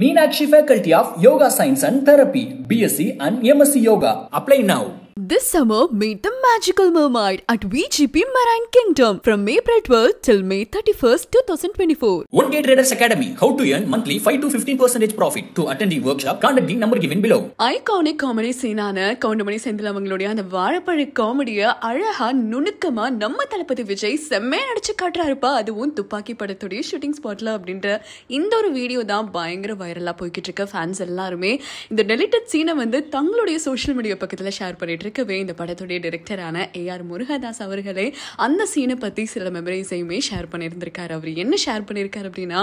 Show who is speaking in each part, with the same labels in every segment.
Speaker 1: Meenakshi Faculty of Yoga Science and Therapy, BSc and MSc Yoga. Apply now.
Speaker 2: This summer, meet the magical mermaid at VGP Marine Kingdom from April 12th till May 31st, 2024.
Speaker 1: One Day Traders Academy. How to earn monthly 5 to 15% profit. To attend the workshop, contact the number given below.
Speaker 2: Iconic comedy scene ஆன கவுண்டமணி செந்தில் அவங்களுடைய அந்த வாழைப்பழ காமெடியை அழகா நுணுக்கமா நம்ம தளபதி விஜய் செம்மையா நடிச்சு காட்டுறாருப்பா. அதுவும் துப்பாக்கி படத்துடைய ஷூட்டிங் ஸ்பாட்ல அப்படின்ற இந்த ஒரு வீடியோ தான் பயங்கர வைரலா போய்கிட்டு இருக்க. ஃபேன்ஸ் எல்லாருமே இந்த டெலிட்டட் சீனை வந்து தங்களுடைய சோஷியல் மீடியா பக்கத்துல ஷேர் பண்ணிட்டு இருக்கவே இந்த படத்துடைய டைரக்டரான AR முருகதாஸ் அவர்களே அந்த சீனை பத்தி சில மெமரிஸையுமே ஷேர் பண்ணியிருந்திருக்காரு. அவர் என்ன ஷேர் பண்ணியிருக்காரு அப்படின்னா,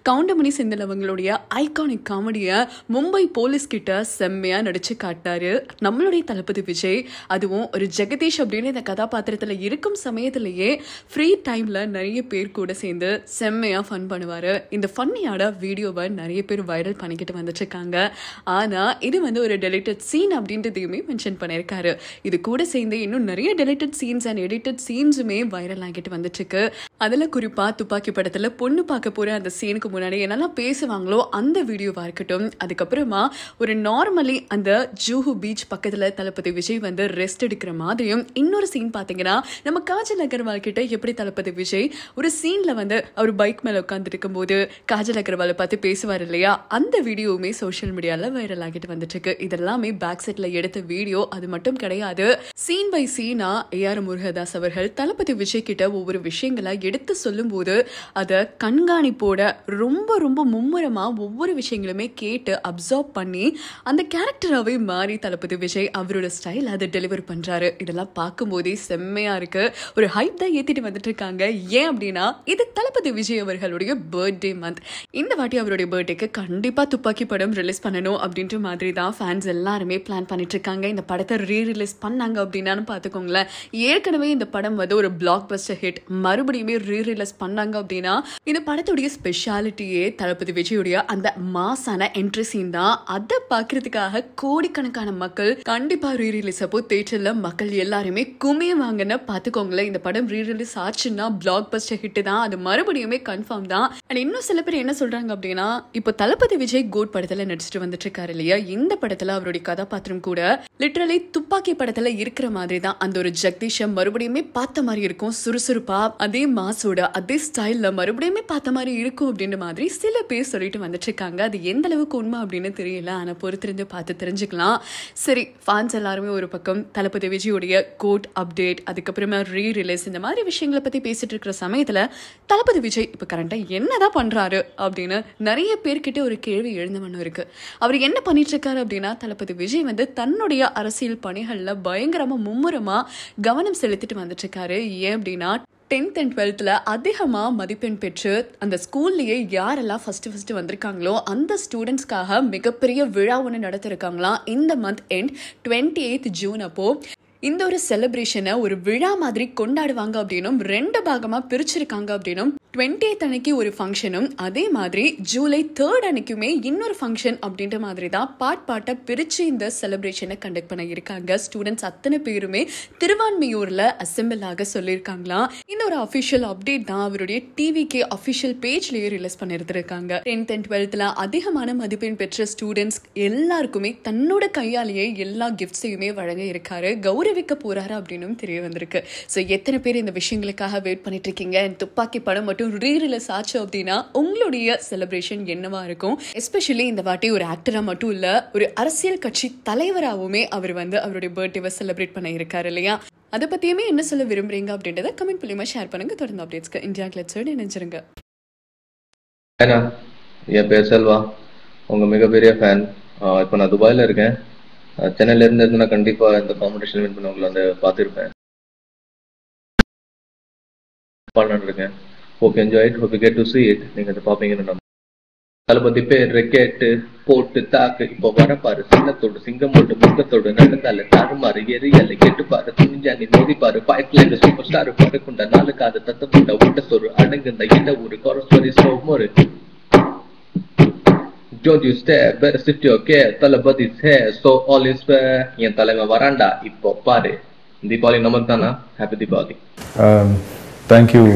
Speaker 2: கவுண்டமணி செந்தில் அவங்களுடைய ஐகானிக் காமெடியை மும்பை போலீஸ் கிட்ட செம்மையா நடிச்சு காட்டாரு நம்மளுடைய தளபதி விஜய். அதுவும் ஒரு ஜெகதீஷ் அப்படின்னு இந்த கதாபாத்திரத்துல இருக்கும் சமயத்திலேயே ஃப்ரீ டைம்ல நிறைய பேர் கூட சேர்ந்து செம்மையா ஃபன் பண்ணுவாரு. இந்த ஃபன்னியோட வீடியோவை நிறைய பேர் வைரல் பண்ணிக்கிட்டு வந்துட்டு இருக்காங்க. ஆனா இது வந்து ஒரு டெலிட்டட் சீன் அப்படின்றதையுமே மென்ஷன் பண்ணியிருக்காரு. இது கூட சேர்ந்து இன்னும் நிறைய டெலிட்டட் சீன்ஸ் அண்ட் எடிட்டட் சீன்ஸுமே வைரல் ஆகிட்டு வந்துட்டு இருக்கு. அதுல குறிப்பா துப்பாக்கி படத்துல பொண்ணு பார்க்க போற அந்த சீனுக்கு முன்னாடி என்னெல்லாம் பேசுவாங்களோ அந்த வீடியோவா இருக்கட்டும், அதுக்கப்புறமா ஒரு நார்மலி அந்த ஜூஹு பீச் பக்கத்துல தளபதி விஜய் வந்து ரெஸ்ட் எடுக்கிற மாதிரியும் இன்னொரு சீன் பாத்தீங்கன்னா, நம்ம காஜல் அகர்வால் கிட்ட எப்படி தளபதி விஜய் ஒரு சீன்ல வந்து அவர் பைக் மேல உட்கார்ந்து இருக்கும் போது காஜல் அகர்வாலை பார்த்து பேசுவார் இல்லையா, அந்த வீடியோவுமே சோஷியல் மீடியால வைரல் ஆகிட்டு வந்துட்டு இருக்கு. இதெல்லாமே பேக் செட்ல எடுத்த வீடியோ, அது மட்டும் கிடையாது. சீன் பை சீனா AR முருகதாஸ் அவர்கள் தளபதி விஜய் கிட்ட ஒவ்வொரு விஷயங்களை எடுத்து சொல்லும் போது அதை கண்காணிப்போட ரொம்ப ரொம்ப மும்முரமா ஒவ்வொரு விஷயங்களுமே கேட்டு அப்சர்வ் பண்ணி அந்த கேரக்டராகவே மாறி தளபதி விஜய் அவரோட ஸ்டைல் அதை டெலிவர் பண்றாரு. இதெல்லாம் பார்க்கும் போதே செம்மையா இருக்கு. ஒரு ஹைப் தான் ஏத்திட்டு வந்துட்டு இருக்காங்க. ஏன் அப்படின்னா, இது தளபதி விஜய் அவர்களுடைய பர்த்டே மந்த். இந்த வாட்டி அவருடைய பர்த்டேக்கு கண்டிப்பா துப்பாக்கி படம் ரிலீஸ் பண்ணணும் அப்படின்ற மாதிரி தான் ஃபேன்ஸ் எல்லாருமே பிளான் பண்ணிட்டு இருக்காங்க. இந்த படத்தை ரிலீஸ் பண்ணாங்க அப்படின்னா பாத்துக்கோங்களேன், ஏற்கனவே இந்த படம் வந்து ஒரு பிளாக் பஸ்டர் ஹிட், மறுபடியுமே ரிலீஸ் பண்ணாங்க அப்படின்னா இந்த படத்துடைய ஸ்பெஷாலிட்டியே தளபதி விஜயுடைய அந்த மாசான என்ட்ரி சீன் தான். அதை பாக்குறதுக்காக கோடிக்கணக்கான மக்கள் கண்டிப்பா ரீரிலீஸ் அப்போ தியேட்டர்ல மக்கள் எல்லாருமே குமியுவாங்கன்னு பாத்துக்கோங்களேன். இந்த படம் ரீரிலீஸ் ஆச்சுன்னா பிளாக் பஸ்டர் ஹிட் தான், அது மறுபடியுமே கன்ஃபார்ம் தான். அண்ட் இன்னும் சில பேர் என்ன சொல்றாங்க அப்படின்னா, இப்போ தளபதி விஜய் கோட் படத்துல நடிச்சிட்டு வந்துட்டு இருக்காரு இல்லையா, இந்த படத்துல அவருடைய கதாபாத்திரம் கூட லிட்டரலி துப்பாக்கி படத்துல இருக்கிற மாதிரி தான். அந்த ஒரு ஜெகதீஷை மறுபடியுமே பார்த்த மாதிரி இருக்கும், சுறுசுறுப்பா அதே மாசோட அதே ஸ்டைல்ல மறுபடியுமே பார்த்த மாதிரி இருக்கும் அப்படின்ற மாதிரி சில பேர் சொல்லிட்டு வந்துட்டு இருக்காங்க. அது எந்த அளவுக்கு உண்மை அப்படின்னு தெரியல, ஆனா பொறுத்திருந்து பார்த்து தெரிஞ்சுக்கலாம். சரி, ஃபேன்ஸ் எல்லாருமே ஒரு பக்கம் தளபதி விஜயோடைய கோட் அப்டேட், அதுக்கப்புறமா ரீரிலீஸ், இந்த மாதிரி விஷயங்களை பத்தி பேசிட்டு இருக்கிற சமயத்துல தளபதி விஜய் இப்ப கரண்டா என்னதான் பண்றாரு அப்படின்னு நிறைய பேர்கிட்ட ஒரு கேள்வி எழுந்த மண்ணு இருக்கு. அவர் என்ன பண்ணிட்டு இருக்காரு அப்படின்னா, தளபதி விஜய் வந்து தன்னுடைய அரசியல் பணிகள்ல பயங்கரமா மும்முரமா கவனம் செலுத்திட்டு வந்துட்டு இருக்காரு. ஏன் அப்படின்னா, 10th and 12th அதிகமா மதிப்பெண் பெற்று அந்த ஸ்கூல்லயே யாரெல்லாம் ஃபர்ஸ்ட் வந்திருக்காங்களோ அந்த ஸ்டூடெண்ட்ஸ்க்காக மிகப்பெரிய விழா ஒன்று நடத்திருக்காங்களாம். இந்த மந்த் எண்ட் 28th June அப்போ இந்த ஒரு செலிப்ரேஷனை ஒரு விழா மாதிரி கொண்டாடுவாங்க அப்படின்னும் 2 பாகமா பிரிச்சிருக்காங்க அப்படின்னும் 20th அன்னைக்கு ஒரு ஃபங்க்ஷனும் அதே மாதிரி July 3rd அன்னைக்குமே இன்னொரு ஃபங்க்ஷன் அப்படின்ற மாதிரி தான் பாட்டா பிரிச்சு இந்த செலிப்ரேஷனை கண்டக்ட் பண்ண இருக்காங்க. ஸ்டூடெண்ட்ஸ் அத்தனை பேருமே திருவான்மையூர்ல அசெம்பிள் ஆக சொல்லியிருக்காங்களாம். இந்த ஒரு அஃபிஷியல் அப்டேட் தான் அவருடைய TVK அஃபிஷியல் பேஜ்லயே ரிலீஸ் பண்ணிருக்காங்க. 10th and 12th அதிகமான மதிப்பெண் பெற்ற ஸ்டூடெண்ட்ஸ் எல்லாருக்குமே தன்னோட கையாலேயே எல்லா கிஃப்ட்ஸையுமே வழங்க இருக்காரு, கௌரவிக்க போறாரு அப்படின்னு தெரிய வந்திருக்கு. ஸோ எத்தனை பேர் இந்த விஷயங்களுக்காக வெயிட் பண்ணிட்டு இருக்கீங்க? துப்பாக்கி படம் மட்டும் ரீரிலீஸ் ஆச்சு அப்படின்னா உங்களுடைய செலிப்ரேஷன் என்னவா இருக்கும்? எஸ்பெஷலி இந்த வாட்டி ஒரு ஆக்டரா மட்டும் இல்ல, ஒரு அரசியல் கட்சி தலைவராகவுமே அவர் வந்து அவருடைய பர்த்டேவை செலிப்ரேட் பண்ண இருக்காரு இல்லையா. அதை பத்தியுமே என்ன சொல்ல விரும்புறீங்க அப்படின்றத கமெண்ட் மூலமா ஷேர் பண்ணுங்க. தொடர்ந்து அப்டேட்ஸ்க்கு இந்தியா கிளட்ஸோட இணைஞ்சிருங்க.
Speaker 3: என் பேர் செல்வா, உங்க மிகப்பெரிய ஃபேன். இப்போ நான் துபாயில இருக்கேன். சென்னையில இருந்து நான் கண்டிப்பா இந்த காம்படிஷன் வின் பண்ண உங்களை வந்து பார்த்துருப்பேன். இருக்கேன். Hope you enjoy it. Hope you get to see it. நீங்க அதை பாப்பீங்கன்னு நம்ம தளபதி பேர் கேட்டு போட்டு தாக்கு இப்போ வரப்பாரு சின்னத்தோடு சிங்கமோடு முகத்தோடு நடந்தால தாறுமாறு எரியலை கேட்டு பாரு துணிஞ்சானி மோதி பாரு பாய்ட்ல சூப்பர் ஸ்டார் பறக்குண்ட நாளுக்காது தத்தமுண்ட ஊட்டத்தோறு அடங்குந்த இட ஒரு கொரஸ்வரி சோமோரு Don't you stare, better sit your care. தளபதி's hair, so all is fair. என் தலைமை வராண்டா இப்போ பாரு. தீபாவளி நமக்கு தானா? Happy Deepavali.
Speaker 4: Thank you,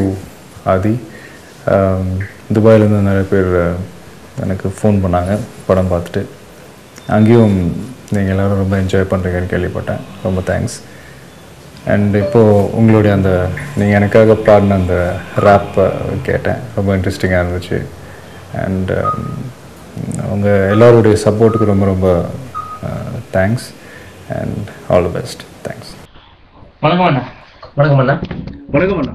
Speaker 4: Adi. துபாயிலேருந்து நிறைய பேர் எனக்கு ஃபோன் பண்ணாங்க படம் பார்த்துட்டு. அங்கேயும் நீங்கள் எல்லோரும் ரொம்ப என்ஜாய் பண்ணுறீங்கன்னு கேள்விப்பட்டேன். ரொம்ப தேங்க்ஸ். அண்ட் இப்போது உங்களுடைய அந்த நீங்கள் எனக்காக பாடின அந்த ரேப்பை கேட்டேன். ரொம்ப இன்ட்ரெஸ்டிங்காக இருந்துச்சு. அண்ட் உங்கள் எல்லோருடைய சப்போர்ட்டுக்கு ரொம்ப ரொம்ப thanks and all the best. Thanks.
Speaker 5: வணக்கம் அண்ணா.
Speaker 6: வணக்கம் அண்ணா.
Speaker 5: வணக்கம் அண்ணா.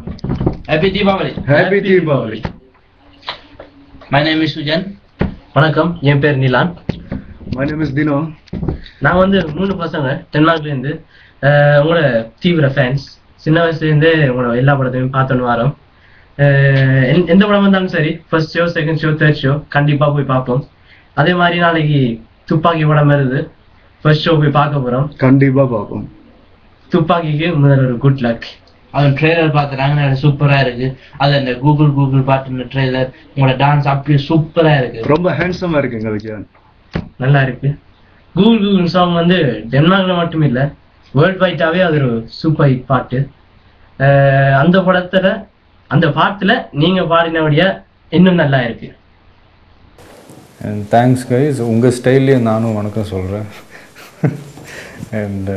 Speaker 6: Happy Deepavali.
Speaker 5: Happy Deepavali.
Speaker 6: My name is Sujan. வணக்கம், என் பேர் Nilan.
Speaker 5: My name is Dino.
Speaker 6: நான் வந்து 3 பசங்க டென்மார்க்லேருந்து உங்களோட தீவிர ஃபேன்ஸ். சின்ன வயசுலேருந்தே உங்களோட எல்லா படத்தையும் பார்த்துன்னு வரோம். எந்த படம் வந்தாலும் சரி, first show, second show, third show கண்டிப்பாக போய் பார்ப்போம். அதே மாதிரி நாளைக்கு துப்பாக்கி படம் வருது, ஃபர்ஸ்ட் ஷோ போய் பார்க்க போகிறோம்.
Speaker 5: கண்டிப்பாக பார்ப்போம்.
Speaker 6: துப்பாக்கிக்கு முதல்ல ஒரு குட் லக்.
Speaker 7: அது ட்ரெய்லர் பார்த்துட்டாங்க, சூப்பரா இருக்கு. அது அந்த கூகுள் பாட்டு ட்ரெய்லர், உங்களோட டான்ஸ் அப்படியே சூப்பரா இருக்கு.
Speaker 5: ரொம்ப ஹேண்ட்ஸமா இருக்குங்க விஜயன். நல்லா இருக்கு.
Speaker 6: கூகுள் சாங் வந்து டென்மார்க்ல மட்டும் இல்லை, வேர்ல்ட் வைட்டாவே அது ஒரு சூப்பர் ஹிட் பாட்டு. அந்த பாட்டுல நீங்க பாடினபடியா இன்னும் நல்லா இருக்கு.
Speaker 4: And thanks guys. உங்கள் ஸ்டைல்லையே நானும் வணக்கம் சொல்கிறேன். அண்ட்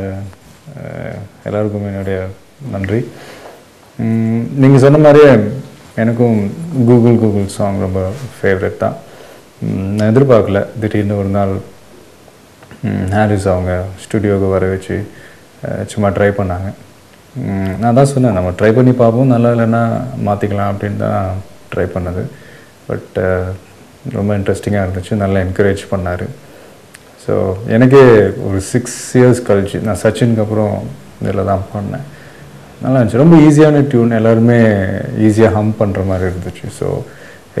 Speaker 4: எல்லாருக்கும் என்னுடைய நன்றி. நீங்கள் சொன்ன மாதிரியே எனக்கும் கூகுள் சாங் ரொம்ப ஃபேவரட் தான். நான் எதிர்பார்க்கல, திடீர்னு ஒரு நாள் ஹாரிஸ் அவங்க ஸ்டுடியோவுக்கு வர வச்சு சும்மா ட்ரை பண்ணாங்க. நான் தான் சொன்னேன், நம்ம ட்ரை பண்ணி பார்ப்போம், நல்லா இல்லைன்னா மாற்றிக்கலாம் அப்படின்னு தான் ட்ரை பண்ணது. பட் ரொம்ப இன்ட்ரெஸ்டிங்காக இருந்துச்சு, நல்லா என்கரேஜ் பண்ணார். ஸோ எனக்கே ஒரு 6 இயர்ஸ் கழிச்சு நான் சச்சினுக்கு அப்புறம் இதில் தான் பண்ணேன். நல்லா இருந்துச்சு. ரொம்ப ஈஸியான டியூன், எல்லாருமே ஈஸியாக ஹம் பண்ணுற மாதிரி இருந்துச்சு. ஸோ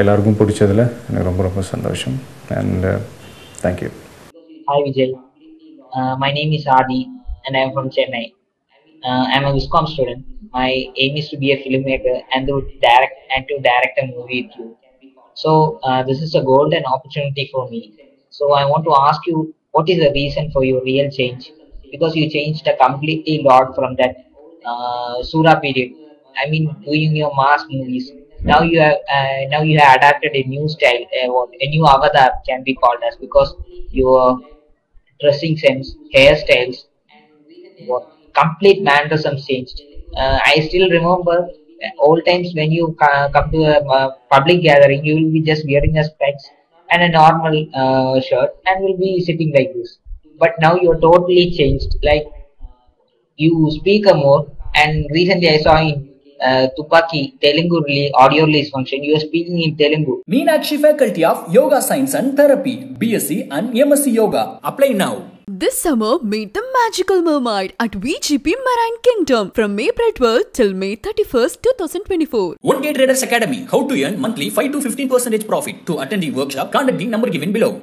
Speaker 4: எல்லாருக்கும் பிடிச்சதில் எனக்கு ரொம்ப ரொம்ப சந்தோஷம். And thank you.
Speaker 7: Hi Vijay, my name is Adi and I am from Chennai. I am a Viscom student. My aim is to be a filmmaker and to direct a movie with you. So this is a golden opportunity for me. So I want to ask you, what is the reason for your real change? Because you changed a completely lot from that Sura period. I mean, doing your mass movies. Now you have adapted a new style, a new avatar can be called as, because your dressing sense, hairstyles, what complete mannerisms changed. I still remember old times when you come to a public gathering, you will be just wearing a specs and a normal shirt and will be sitting like this. But now you are totally changed. Like, you speak more, and recently I saw in Tupaki Telugu audio release function, you are speaking in Telugu.
Speaker 1: Meenakshi Faculty of Yoga Science and Therapy, BSc and MSc Yoga. Apply now.
Speaker 2: This summer, meet the magical mermaid at VGP Marine Kingdom from April 12th till May 31st, 2024.
Speaker 1: One Day Traders Academy. How to earn monthly 5 to 15% profit. To attend the workshop, contact the number given below.